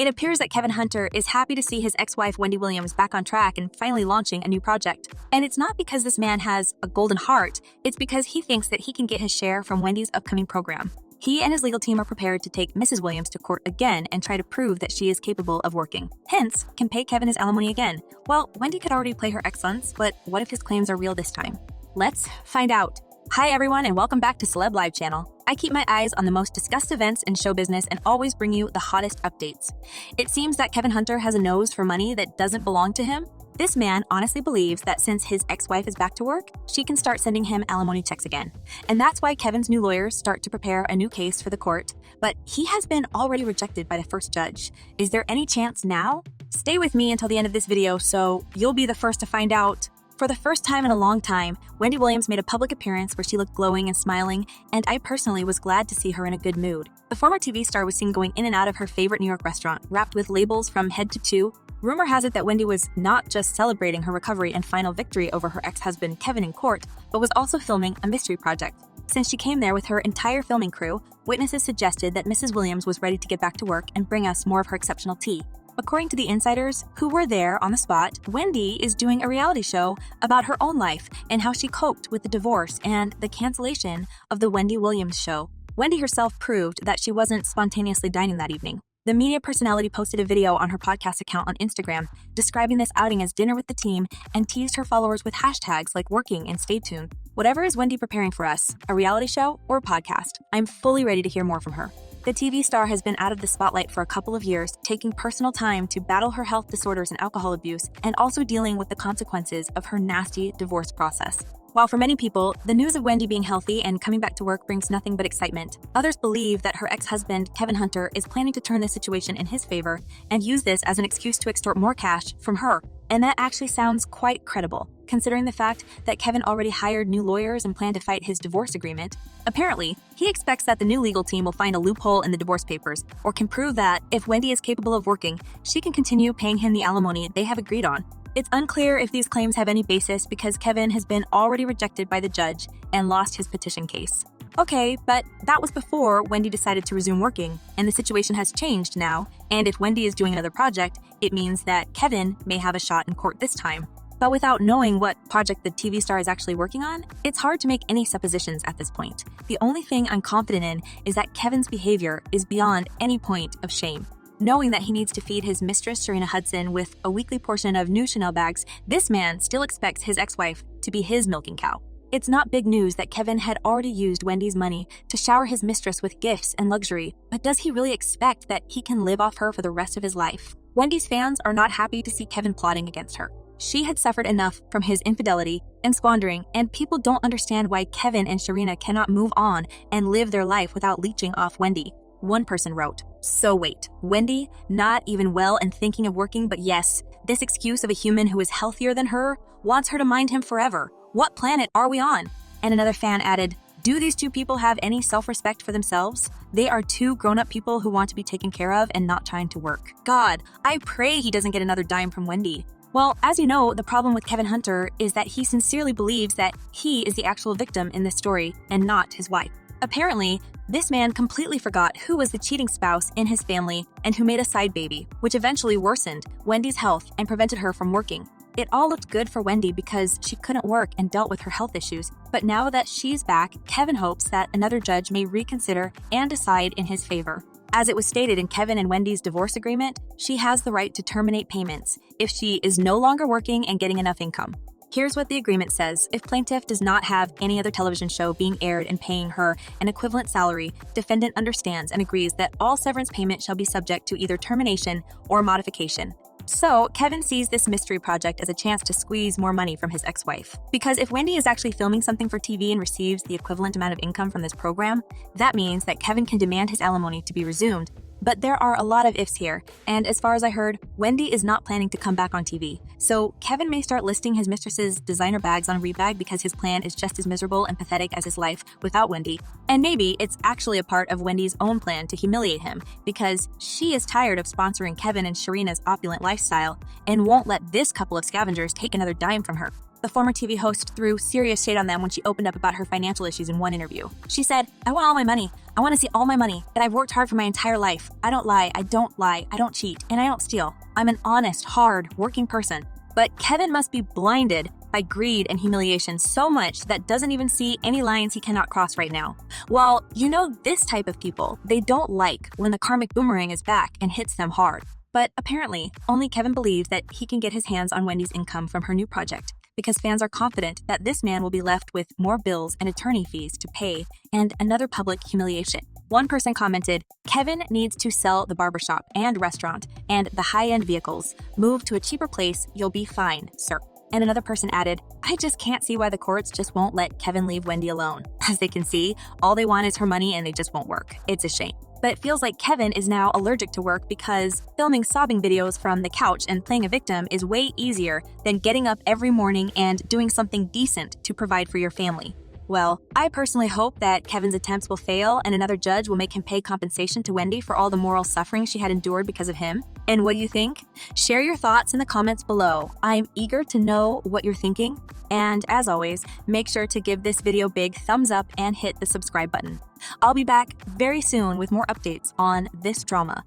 It appears that Kevin Hunter is happy to see his ex-wife Wendy Williams back on track and finally launching a new project. And it's not because this man has a golden heart, it's because he thinks that he can get his share from Wendy's upcoming program. He and his legal team are prepared to take Mrs. Williams to court again and try to prove that she is capable of working. Hence, can pay Kevin his alimony again. Well, Wendy could already play her ex-sons, but what if his claims are real this time? Let's find out. Hi everyone and welcome back to Celeb Live channel. I keep my eyes on the most discussed events in show business and always bring you the hottest updates. It seems that Kevin Hunter has a nose for money that doesn't belong to him. This man honestly believes that since his ex-wife is back to work, she can start sending him alimony checks again. And that's why Kevin's new lawyers start to prepare a new case for the court, but he has been already rejected by the first judge. Is there any chance now? Stay with me until the end of this video so you'll be the first to find out. For the first time in a long time, Wendy Williams made a public appearance where she looked glowing and smiling, and I personally was glad to see her in a good mood. The former TV star was seen going in and out of her favorite New York restaurant, wrapped with labels from head to toe. Rumor has it that Wendy was not just celebrating her recovery and final victory over her ex-husband Kevin in court, but was also filming a mystery project. Since she came there with her entire filming crew, witnesses suggested that Mrs. Williams was ready to get back to work and bring us more of her exceptional tea. According to the insiders who were there on the spot, Wendy is doing a reality show about her own life and how she coped with the divorce and the cancellation of the Wendy Williams show. Wendy herself proved that she wasn't spontaneously dining that evening. The media personality posted a video on her podcast account on Instagram describing this outing as dinner with the team and teased her followers with hashtags like working and stay tuned. Whatever is Wendy preparing for us, a reality show or a podcast, I'm fully ready to hear more from her. The TV star has been out of the spotlight for a couple of years, taking personal time to battle her health disorders and alcohol abuse, and also dealing with the consequences of her nasty divorce process. While for many people, the news of Wendy being healthy and coming back to work brings nothing but excitement, others believe that her ex-husband, Kevin Hunter, is planning to turn this situation in his favor and use this as an excuse to extort more cash from her. And that actually sounds quite credible, considering the fact that Kevin already hired new lawyers and planned to fight his divorce agreement. Apparently, he expects that the new legal team will find a loophole in the divorce papers, or can prove that if Wendy is capable of working, she can continue paying him the alimony they have agreed on. It's unclear if these claims have any basis because Kevin has been already rejected by the judge and lost his petition case. Okay, but that was before Wendy decided to resume working, and the situation has changed now, and if Wendy is doing another project, it means that Kevin may have a shot in court this time. But without knowing what project the TV star is actually working on, it's hard to make any suppositions at this point. The only thing I'm confident in is that Kevin's behavior is beyond any point of shame. Knowing that he needs to feed his mistress, Sharina Hudson, with a weekly portion of new Chanel bags, this man still expects his ex-wife to be his milking cow. It's not big news that Kevin had already used Wendy's money to shower his mistress with gifts and luxury, but does he really expect that he can live off her for the rest of his life? Wendy's fans are not happy to see Kevin plotting against her. She had suffered enough from his infidelity and squandering, and people don't understand why Kevin and Sharina cannot move on and live their life without leeching off Wendy. One person wrote, "So wait, Wendy, not even well and thinking of working, but yes, this excuse of a human who is healthier than her wants her to mind him forever. What planet are we on?" And another fan added, "Do these two people have any self-respect for themselves? They are two grown-up people who want to be taken care of and not trying to work. God, I pray he doesn't get another dime from Wendy." Well, as you know, the problem with Kevin Hunter is that he sincerely believes that he is the actual victim in this story and not his wife. Apparently, this man completely forgot who was the cheating spouse in his family and who made a side baby, which eventually worsened Wendy's health and prevented her from working. It all looked good for Wendy because she couldn't work and dealt with her health issues, but now that she's back, Kevin hopes that another judge may reconsider and decide in his favor. As it was stated in Kevin and Wendy's divorce agreement, she has the right to terminate payments if she is no longer working and getting enough income. Here's what the agreement says. If plaintiff does not have any other television show being aired and paying her an equivalent salary, defendant understands and agrees that all severance payment shall be subject to either termination or modification. So, Kevin sees this mystery project as a chance to squeeze more money from his ex-wife. Because if Wendy is actually filming something for TV and receives the equivalent amount of income from this program, that means that Kevin can demand his alimony to be resumed. But there are a lot of ifs here, and as far as I heard, Wendy is not planning to come back on TV. So Kevin may start listing his mistress's designer bags on Rebag because his plan is just as miserable and pathetic as his life without Wendy. And maybe it's actually a part of Wendy's own plan to humiliate him because she is tired of sponsoring Kevin and Sharina's opulent lifestyle and won't let this couple of scavengers take another dime from her. The former TV host threw serious shade on them when she opened up about her financial issues in one interview. She said, "I want all my money. I want to see all my money, and I've worked hard for my entire life. I don't lie, I don't cheat, and I don't steal. I'm an honest, hard, working person." But Kevin must be blinded by greed and humiliation so much that doesn't even see any lines he cannot cross right now. Well, you know this type of people, they don't like when the karmic boomerang is back and hits them hard. But apparently, only Kevin believes that he can get his hands on Wendy's income from her new project, because fans are confident that this man will be left with more bills and attorney fees to pay and another public humiliation. One person commented, "Kevin needs to sell the barbershop and restaurant and the high-end vehicles. Move to a cheaper place, you'll be fine, sir." And another person added, "I just can't see why the courts just won't let Kevin leave Wendy alone. As they can see, all they want is her money and they just won't work. It's a shame." But it feels like Kevin is now allergic to work because filming sobbing videos from the couch and playing a victim is way easier than getting up every morning and doing something decent to provide for your family. Well, I personally hope that Kevin's attempts will fail and another judge will make him pay compensation to Wendy for all the moral suffering she had endured because of him. And what do you think? Share your thoughts in the comments below. I'm eager to know what you're thinking. And as always, make sure to give this video a big thumbs up and hit the subscribe button. I'll be back very soon with more updates on this drama.